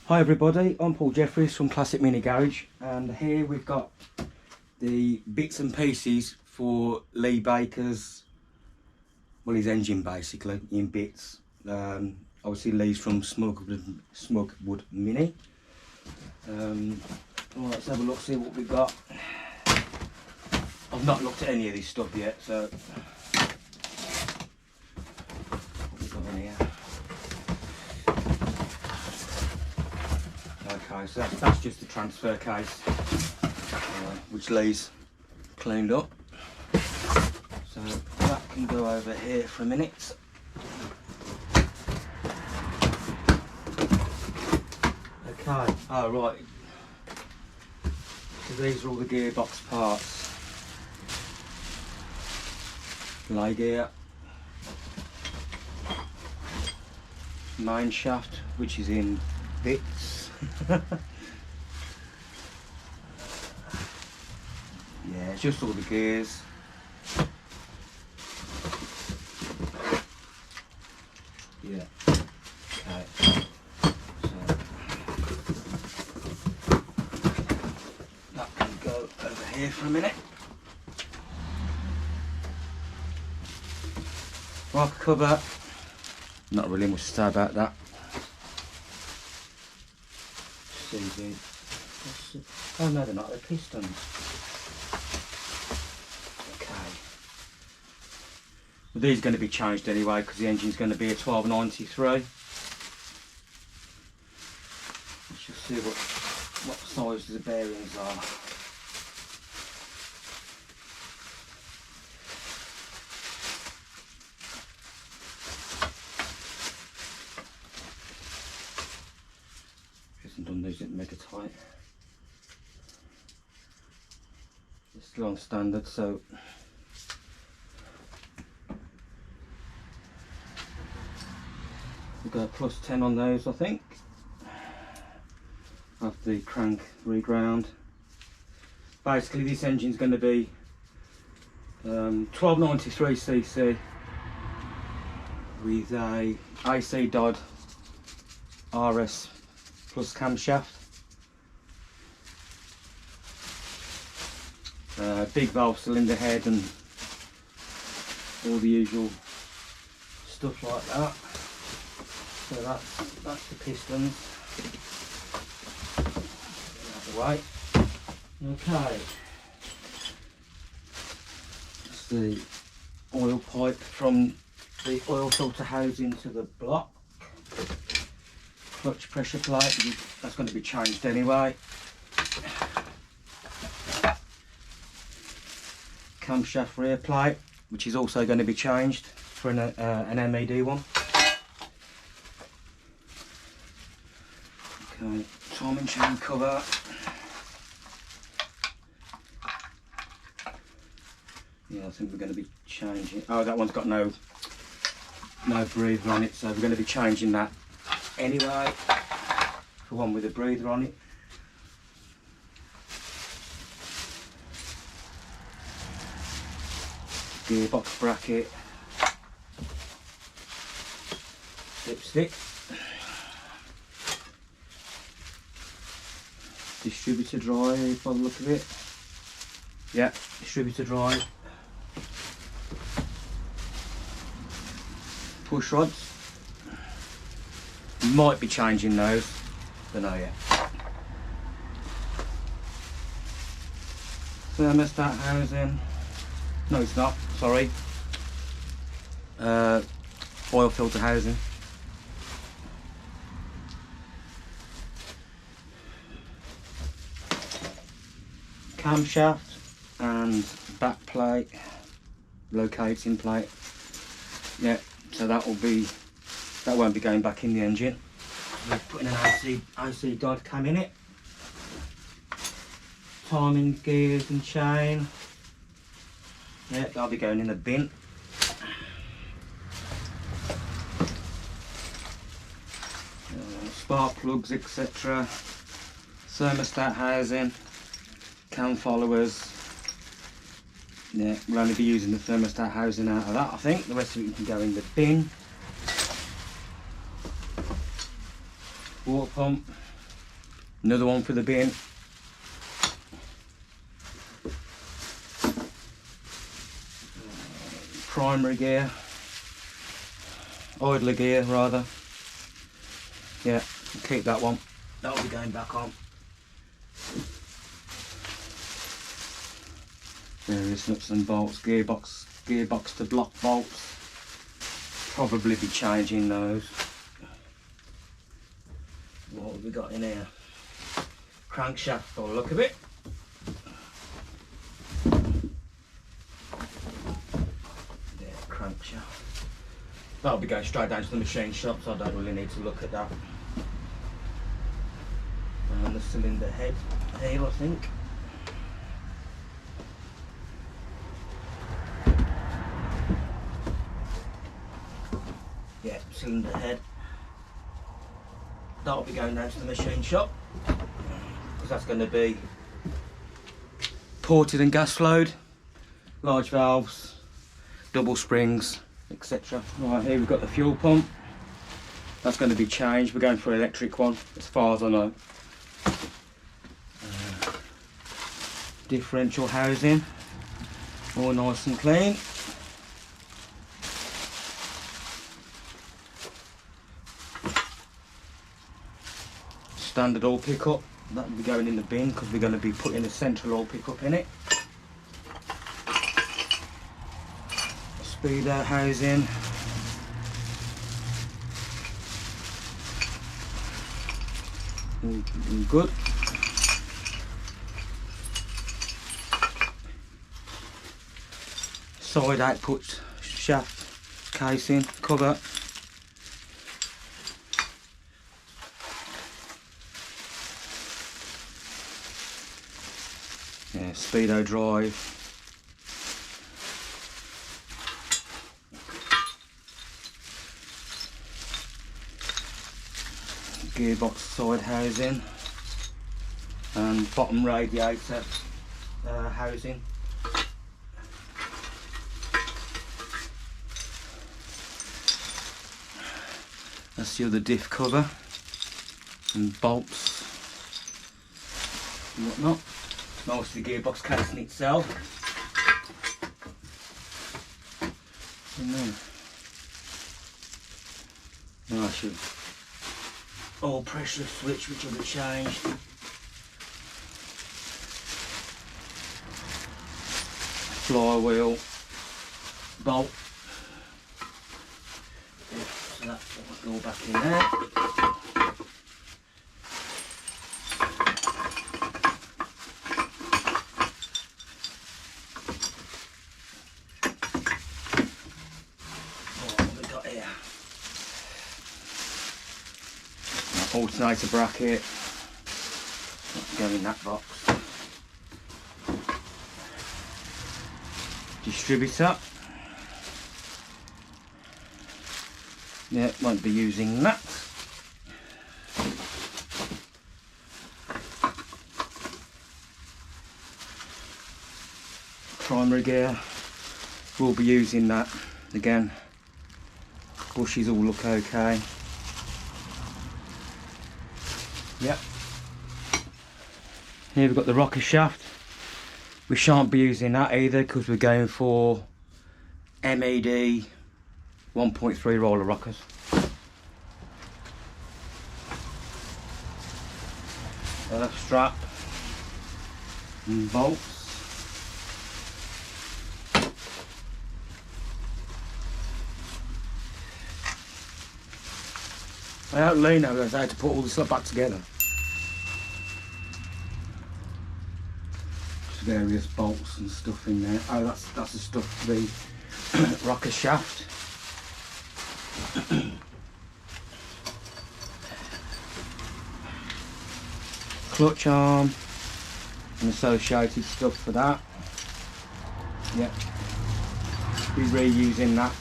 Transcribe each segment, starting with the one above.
Hi everybody, I'm Paul Jeffries from Classic Mini Garage, and here we've got the bits and pieces for Lee Baker's, well, his engine basically in bits. Obviously Lee's from Smugwood Mini. Well, let's have a look, see what we've got. I've not looked at any of this stuff yet, so what we've got on here. Okay, so that's just the transfer case, which Lee's cleaned up. So that can go over here for a minute. Okay, oh right, so these are all the gearbox parts. Lay gear, main shaft, which is in bits. Yeah, it's just all the gears. Yeah. Okay. So that can go over here for a minute. Rock cover. Not really much to say about that. Oh no, they're not, they're pistons. Okay. Well, these are going to be changed anyway because the engine's going to be a 1293. Let's just see what size the bearings are. Hasn't done these at mega tight. It's still on standard, so we'll go plus 10 on those, I think. Have the crank reground. Basically, this engine's going to be 1293cc with a AC Dodd RS plus camshaft. Big valve cylinder head and all the usual stuff like that. So that's the pistons. Get out of the way. Okay. That's the oil pipe from the oil filter housing to the block. Clutch pressure plate, that's going to be changed anyway. Camshaft rear plate, which is also going to be changed for an MED one. Okay, timing chain cover. Yeah, I think we're going to be changing. Oh, that one's got no breather on it, so we're going to be changing that anyway for one with a breather on it. Gearbox bracket, dipstick, distributor drive by the look of it. Yeah, distributor drive, push rods. Might be changing those, don't know yet. Thermostat housing. No, it's not, sorry. Oil filter housing. Camshaft and back plate, locating plate. Yeah, so that won't be going back in the engine. We're putting an AC Dodd cam in it. Timing gears and chain. Yeah, that'll be going in the bin. Spark plugs, etc. Thermostat housing. Cam followers. Yeah, we'll only be using the thermostat housing out of that, I think. The rest of it can go in the bin. Water pump. Another one for the bin. Primary gear. Idler gear rather. Yeah, keep that one. That'll be going back on. Various nuts and bolts, gearbox to block bolts. Probably be changing those. What have we got in here? Crankshaft by the look of it. Yeah, crankshaft. That'll be going straight down to the machine shop, so I don't really need to look at that. And the cylinder head here, I think. Yeah, cylinder head. That'll be going down to the machine shop, because that's going to be ported and gas flowed, large valves, double springs, etc. Right, here we've got the fuel pump. That's going to be changed. We're going for an electric one, as far as I know. Differential housing, all nice and clean. Standard oil pickup, that will be going in the bin because we're going to be putting a central oil pickup in it. Speedo housing. All good. Side output shaft casing cover. Yeah, speedo drive. Gearbox side housing and bottom radiator housing. That's the other diff cover and bolts and whatnot. Mostly gearbox casing itself. Nice oil pressure switch, which will be changed. Flywheel bolt. So that's what will go back in there. Alternator bracket, go in that box. Distributor, yeah, won't be using that. Primary gear, we'll be using that again. Bushes all look okay. Yep. Here we've got the rocker shaft. We shan't be using that either because we're going for MED 1.3 roller rockers. Strap and bolts. I don't really know how to put all this stuff back together. Just various bolts and stuff in there. Oh, that's the stuff for the rocker shaft. Clutch arm and associated stuff for that. Yep. Be reusing that.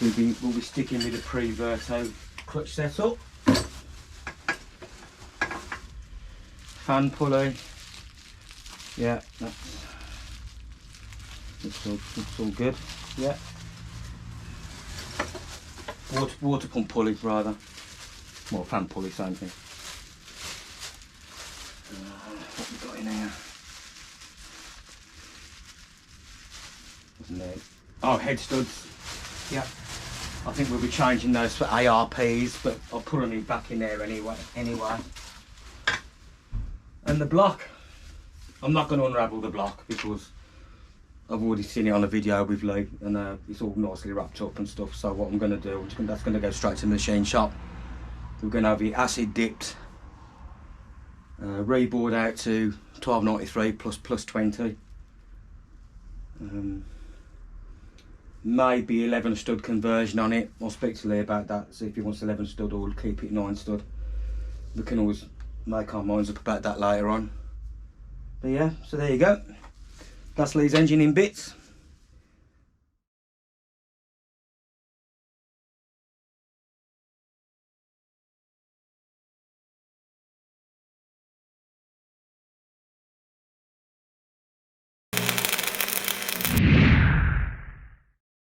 We'll be sticking with the pre-Verto clutch setup. Fan pulley. Yeah, that's all good. Yeah. Water pump pulley rather. Well, fan pulley, same thing. What we got in here? Wasn't there? Oh, head studs. Yeah. I think we'll be changing those for ARPs, but I'll put them back in there anyway. And the block. I'm not going to unravel the block because I've already seen it on a video with Lee, and it's all nicely wrapped up and stuff. So what I'm going to do, that's going to go straight to the machine shop. We're going to have it acid dipped, reboard out to 1293 plus 20. Maybe 11 stud conversion on it. I'll speak to Lee about that, see if he wants 11 stud or keep it 9 stud. We can always make our minds up about that later on. But yeah, so there you go. That's Lee's engine in bits.